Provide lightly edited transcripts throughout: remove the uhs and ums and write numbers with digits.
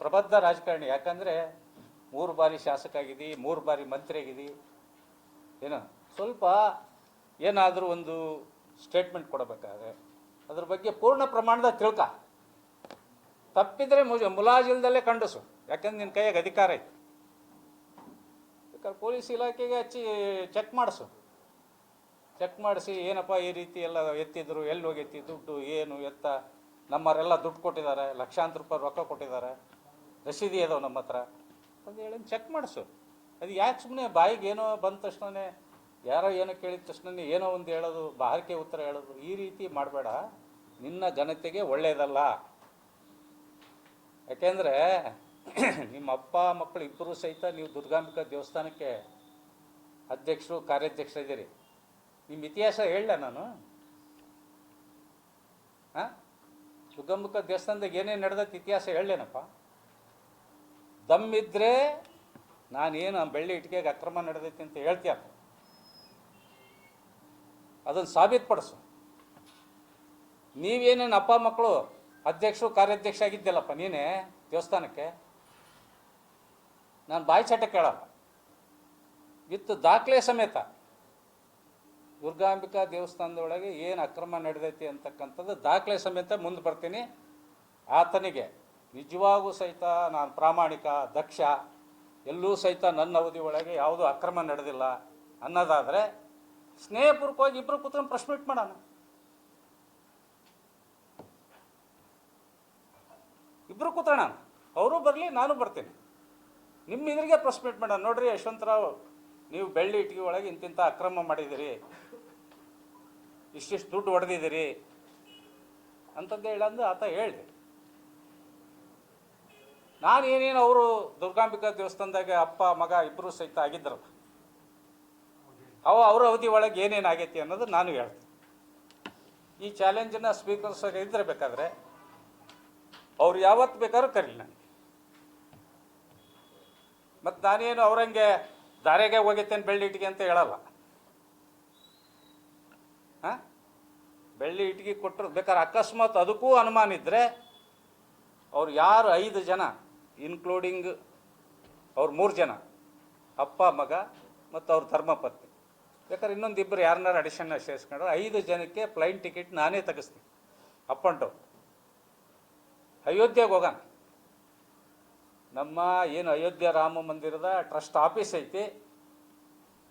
ಪ್ರಬದ್ಧ ರಾಜಕಾರಣಿ. ಯಾಕಂದರೆ 3 ಬಾರಿ ಶಾಸಕ ಆಗಿದ್ದಿ, 3 ಬಾರಿ ಮಂತ್ರಿ ಆಗಿದ್ದಿ. ಏನೋ ಸ್ವಲ್ಪ ಏನಾದರೂ ಒಂದು ಸ್ಟೇಟ್ಮೆಂಟ್ ಕೊಡಬೇಕಾದ್ರೆ ಅದ್ರ ಬಗ್ಗೆ ಪೂರ್ಣ ಪ್ರಮಾಣದ ತಿಳ್ಕ. ತಪ್ಪಿದರೆ ಮುಲಾಜಿಲ್ದಲ್ಲೇ ಖಂಡಿಸು. ಯಾಕಂದ್ರೆ ನಿನ್ನ ಕೈಯಾಗ ಅಧಿಕಾರ ಐತಿ. ಬೇಕಾದ್ರೆ ಪೊಲೀಸ್ ಇಲಾಖೆಗೆ ಹಚ್ಚಿ ಚೆಕ್ ಮಾಡಿಸು. ಚೆಕ್ ಮಾಡಿಸಿ ಏನಪ್ಪ ಈ ರೀತಿ ಎಲ್ಲ ಎತ್ತಿದ್ರು, ಎಲ್ಲಿ ಹೋಗಿ ಎತ್ತಿ ದುಡ್ಡು ಏನು ಎತ್ತ, ನಮ್ಮವರೆಲ್ಲ ದುಡ್ಡು ಕೊಟ್ಟಿದ್ದಾರೆ, ಲಕ್ಷಾಂತರ ರೂಪಾಯಿ ರೊಕ್ಕ ಕೊಟ್ಟಿದ್ದಾರೆ, ರಸೀದಿ ಅದಾವೆ ನಮ್ಮ ಹತ್ರ ಅಂತ ಹೇಳಿ ಚೆಕ್ ಮಾಡಿಸು. ಅದು ಯಾಕೆ ಸುಮ್ಮನೆ ಬಾಯಿಗೆ ಏನೋ ಬಂದ ತಕ್ಷಣವೇ ಯಾರೋ ಏನೋ ಕೇಳಿದ ತಕ್ಷಣ ಏನೋ ಒಂದು ಹೇಳೋದು, ಬಾಹರಿಕೆ ಉತ್ತರ ಹೇಳೋದು, ಈ ರೀತಿ ಮಾಡಬೇಡ. ನಿನ್ನ ಘನತೆಗೆ ಒಳ್ಳೆಯದಲ್ಲ. ಯಾಕೆಂದರೆ ನಿಮ್ಮ ಅಪ್ಪ ಮಕ್ಕಳು ಇಬ್ಬರು ಸಹಿತ ನೀವು ದುರ್ಗಾಂಬಿಕಾ ದೇವಸ್ಥಾನಕ್ಕೆ ಅಧ್ಯಕ್ಷರು ಕಾರ್ಯಾಧ್ಯಕ್ಷರಿದ್ದೀರಿ. ನಿಮ್ಮ ಇತಿಹಾಸ ಹೇಳಲ್ಲ ನಾನು. ಹಾಂ, ದುರ್ಗಾಂಬಿಕಾ ದೇವಸ್ಥಾನದಾಗ ಏನೇನು ನಡೆದತ್ತೆ ಇತಿಹಾಸ ಹೇಳಲೇನಪ್ಪ. ದಮ್ಮಿದ್ರೆ ನಾನೇನು ಬೆಳ್ಳಿ ಇಟ್ಟಿಗೆಗೆ ಅಕ್ರಮ ನಡೆದೈತಿ ಅಂತ ಹೇಳ್ತೀಯ, ಅದನ್ನು ಸಾಬೀತುಪಡಿಸು. ನೀವೇನೇನು ಅಪ್ಪ ಮಕ್ಕಳು ಅಧ್ಯಕ್ಷರು ಕಾರ್ಯಾಧ್ಯಕ್ಷ ಆಗಿದ್ದಲ್ಲಪ್ಪ ನೀನೇ ದೇವಸ್ಥಾನಕ್ಕೆ, ನಾನು ಬಾಯಿ ಚಟ ಕೇಳಲ್ಲ. ವಿತ್ ದಾಖಲೆ ಸಮೇತ ದುರ್ಗಾಂಬಿಕಾ ದೇವಸ್ಥಾನದೊಳಗೆ ಏನು ಅಕ್ರಮ ನಡೆದೈತಿ ಅಂತಕ್ಕಂಥದ್ದು ದಾಖಲೆ ಸಮೇತ ಮುಂದೆ ಬರ್ತೀನಿ. ಆತನಿಗೆ ನಿಜವಾಗೂ ಸಹಿತ ನಾನು ಪ್ರಾಮಾಣಿಕ, ದಕ್ಷ, ಎಲ್ಲೂ ಸಹಿತ ನನ್ನ ಅವಧಿ ಒಳಗೆ ಯಾವುದೂ ಅಕ್ರಮ ನಡೆದಿಲ್ಲ ಅನ್ನೋದಾದರೆ ಸ್ನೇಹಪೂರ್ವಕವಾಗಿ ಇಬ್ಬರು ಕೂತ್ಕೊಂಡು ಪ್ರೆಸ್ ಮೀಟ್ ಮಾಡೋಣ. ಇಬ್ಬರು ಕೂತ್ಕೋಣ, ಅವರು ಬರಲಿ ನಾನು ಬರ್ತೀನಿ, ನಿಮ್ಮ ಎದುರಿಗೆ ಪ್ರೆಸ್ ಮೀಟ್ ಮಾಡೋಣ. ನೋಡ್ರಿ ಯಶವಂತರಾವ್, ನೀವು ಬೆಳ್ಳಿ ಇಟ್ಟಿಗೆ ಒಳಗೆ ಇಂತಿಂಥ ಅಕ್ರಮ ಮಾಡಿದ್ದೀರಿ, ಇಷ್ಟಿಷ್ಟು ದುಡ್ಡು ಹೊಡೆದಿದ್ದೀರಿ ಅಂತಂದು ಹೇಳಂದು ಆತ ಹೇಳಿದೆ. ನಾನು ಏನೇನು ಅವರು ದುರ್ಗಾಂಬಿಕಾ ದೇವಸ್ಥಾನದಾಗ ಅಪ್ಪ ಮಗ ಇಬ್ಬರು ಸಹಿತ ಆಗಿದ್ರಲ್ಲ, ಅವ್ರ ಅವಧಿ ಒಳಗೆ ಏನೇನು ಆಗೈತಿ ಅನ್ನೋದು ನಾನು ಹೇಳ್ತೀನಿ. ಈ ಚಾಲೆಂಜನ್ನು ಸ್ವೀಕರಿಸೋಕೆ ಇದ್ರೆ ಬೇಕಾದರೆ ಅವ್ರು ಯಾವತ್ತು ಬೇಕಾದ್ರೂ ಕರೀಲಿ ನನಗೆ. ಮತ್ತು ನಾನೇನು ಅವ್ರಂಗೆ ದಾರೆಗೆ ಹೋಗೈತೇನು ಬೆಳ್ಳಿ ಇಟ್ಟಿಗೆ ಅಂತ ಹೇಳಲ್ಲ. ಹಾಂ, ಬೆಳ್ಳಿ ಇಟ್ಟಿಗೆ ಕೊಟ್ಟರು ಬೇಕಾದ್ರೆ ಅಕಸ್ಮಾತ್ ಅದಕ್ಕೂ ಅನುಮಾನ ಇದ್ದರೆ ಅವ್ರು ಯಾರು 5 ಜನ ಇನ್ಕ್ಲೂಡಿಂಗ್ ಅವ್ರು 3 ಜನ ಅಪ್ಪ ಮಗ ಮತ್ತು ಅವ್ರ ಧರ್ಮಪತ್ನಿ, ಬೇಕಾದ್ರೆ ಇನ್ನೊಂದು ಇಬ್ಬರು ಯಾರನ್ನಾರು ಅಡಿಷನ್ ಸೇರಿಸ್ಕೊಂಡ್ರೆ 5 ಜನಕ್ಕೆ ಫ್ಲೈನ್ ಟಿಕೆಟ್ ನಾನೇ ತೆಗಿಸ್ತೀನಿ. ಅಪ್ ಆ್ಯಂಡ್ ಡೌನ್ ಅಯೋಧ್ಯೆಗೆ ಹೋಗೋಣ. ನಮ್ಮ ಏನು ಅಯೋಧ್ಯೆ ರಾಮ ಮಂದಿರದ ಟ್ರಸ್ಟ್ ಆಫೀಸ್ ಐತಿ,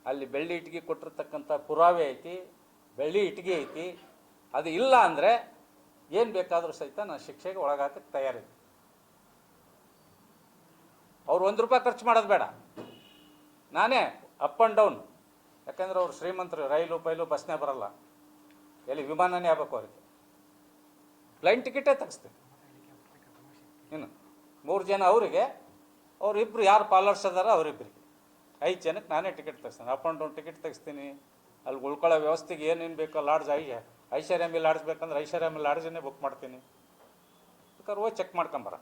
ಅಲ್ಲಿ ಬೆಳ್ಳಿ ಇಟ್ಟಿಗೆ ಕೊಟ್ಟಿರ್ತಕ್ಕಂಥ ಪುರಾವೆ ಐತಿ, ಬೆಳ್ಳಿ ಇಟ್ಟಿಗೆ ಐತಿ. ಅದು ಇಲ್ಲ ಅಂದರೆ ಏನು ಬೇಕಾದರೂ ಸಹಿತ ನಾನು ಶಿಕ್ಷೆಗೆ ಒಳಗಾಕಕ್ಕೆ ತಯಾರಿದ್ದೆ. ಅವ್ರು 1 ರೂಪಾಯಿ ಖರ್ಚು ಮಾಡೋದು ಬೇಡ, ನಾನೇ ಅಪ್ ಆ್ಯಂಡ್ ಡೌನ್. ಯಾಕಂದ್ರೆ ಅವ್ರು ಶ್ರೀಮಂತರು, ರೈಲು ಪೈಲು ಬಸ್ನೇ ಬರಲ್ಲ, ಎಲ್ಲಿ ವಿಮಾನನೇ ಆಗಬೇಕು ಅವ್ರಿಗೆ. ಫ್ಲೈನ್ ಟಿಕೆಟೇ ತೆಗಿಸ್ತೀನಿ. ಇನ್ನು 3 ಜನ ಅವರಿಗೆ, ಅವರಿಬ್ಬರು ಯಾರು ಪಾಲರ್ಸ್ ಅದಾರ ಅವರಿಬ್ಬರಿಗೆ, 5 ಜನಕ್ಕೆ ನಾನೇ ಟಿಕೆಟ್ ತೆಗಿಸ್ತೀನಿ. ಅಪ್ ಆ್ಯಂಡ್ ಡೌನ್ ಟಿಕೆಟ್ ತೆಗಿಸ್ತೀನಿ. ಅಲ್ಲಿ ಉಳ್ಕೊಳ್ಳೋ ವ್ಯವಸ್ಥೆಗೆ ಏನೇನು ಬೇಕೋ ಲಾಡ್ಜ್ ಐಶ್ವರ್ಯಾಮಿ ಲಾಡ್ಜ್ ಬೇಕಂದ್ರೆ ಐಶ್ವರ್ಯಾಮಿ ಲಾಡ್ಜನ್ನೇ ಬುಕ್ ಮಾಡ್ತೀನಿ. ಬೇಕಾದ್ರೆ ಹೋಗಿ ಚೆಕ್ ಮಾಡ್ಕೊಂಬರ.